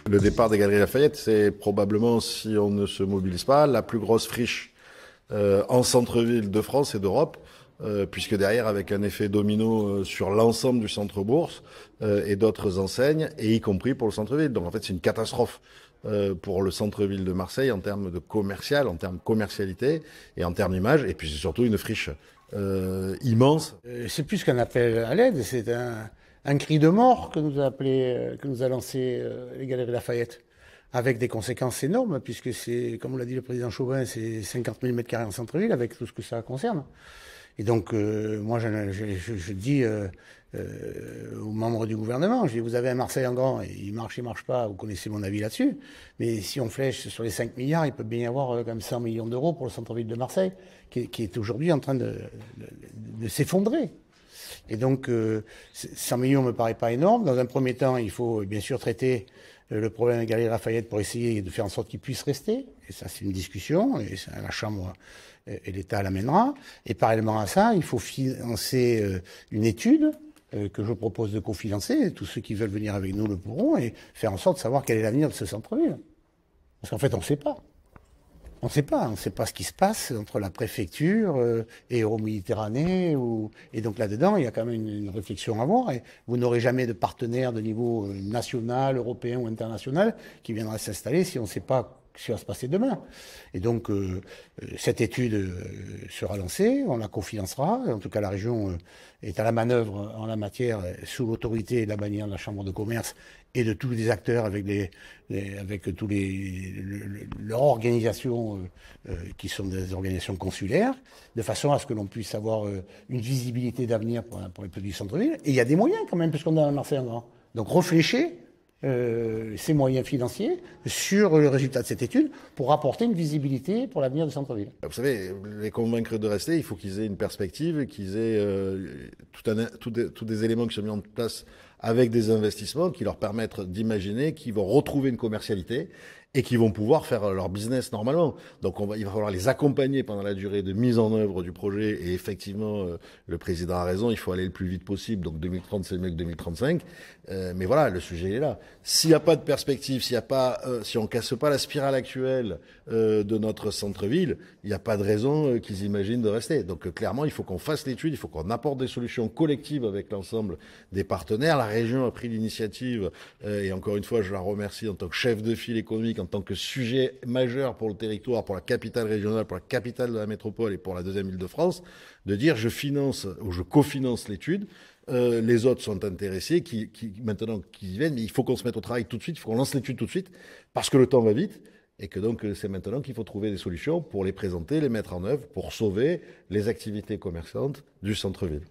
Le départ des Galeries Lafayette, c'est probablement, si on ne se mobilise pas, la plus grosse friche en centre-ville de France et d'Europe, puisque derrière, avec un effet domino sur l'ensemble du centre-bourse et d'autres enseignes, et y compris pour le centre-ville. Donc en fait, c'est une catastrophe pour le centre-ville de Marseille en termes de commercial, en termes de commercialité et en termes d'image, et puis c'est surtout une friche immense. C'est plus qu'un appel à l'aide, c'est un cri de mort que nous a lancé les Galeries Lafayette, avec des conséquences énormes, puisque c'est, comme l'a dit le président Chauvin, c'est 50 000 mètres carrés en centre-ville, avec tout ce que ça concerne. Et donc, moi, je dis aux membres du gouvernement, je dis, vous avez un Marseille en grand, et il marche pas, vous connaissez mon avis là-dessus, mais si on flèche sur les 5 milliards, il peut bien y avoir comme 100 millions d'euros pour le centre-ville de Marseille, qui est aujourd'hui en train de s'effondrer. Et donc, 100 millions me paraît pas énorme. Dans un premier temps, il faut bien sûr traiter le problème des Galeries Lafayette pour essayer de faire en sorte qu'ils puissent rester. Et ça, c'est une discussion, et la Chambre et l'État l'amènera. Et parallèlement à ça, il faut financer une étude que je propose de cofinancer. Tous ceux qui veulent venir avec nous le pourront, et faire en sorte de savoir quel est l'avenir de ce centre-ville. Parce qu'en fait, on ne sait pas. On ne sait pas ce qui se passe entre la préfecture et Euroméditerranée. Et donc là-dedans, il y a quand même une réflexion à avoir. Et vous n'aurez jamais de partenaire de niveau national, européen ou international qui viendra s'installer si on ne sait pas ce qui va se passer demain. Et donc, cette étude sera lancée, on la cofinancera. En tout cas, la région est à la manœuvre en la matière, sous l'autorité et la bannière de la Chambre de commerce et de tous les acteurs avec leurs organisations qui sont des organisations consulaires, de façon à ce que l'on puisse avoir une visibilité d'avenir pour les petits centres-villes. Et il y a des moyens quand même, puisqu'on a un Marseille en grand. Donc réfléchir ces moyens financiers sur le résultat de cette étude pour apporter une visibilité pour l'avenir du centre-ville. Vous savez, les convaincre de rester, il faut qu'ils aient une perspective, qu'ils aient tous des éléments qui sont mis en place avec des investissements qui leur permettent d'imaginer qu'ils vont retrouver une commercialité et qui vont pouvoir faire leur business normalement. Donc il va falloir les accompagner pendant la durée de mise en œuvre du projet. Et effectivement, le président a raison, il faut aller le plus vite possible. Donc 2030, c'est mieux que 2035. Mais voilà, le sujet est là. S'il n'y a pas de perspective, si on casse pas la spirale actuelle de notre centre-ville, il n'y a pas de raison qu'ils imaginent de rester. Donc clairement, il faut qu'on fasse l'étude, il faut qu'on apporte des solutions collectives avec l'ensemble des partenaires. La région a pris l'initiative, et encore une fois, je la remercie en tant que chef de file économique, en tant que sujet majeur pour le territoire, pour la capitale régionale, pour la capitale de la métropole et pour la deuxième Île-de-France, de dire je finance ou je cofinance l'étude. Les autres sont intéressés, maintenant qui y viennent, mais il faut qu'on se mette au travail tout de suite, il faut qu'on lance l'étude tout de suite, parce que le temps va vite, et que donc c'est maintenant qu'il faut trouver des solutions pour les présenter, les mettre en œuvre, pour sauver les activités commerçantes du centre-ville.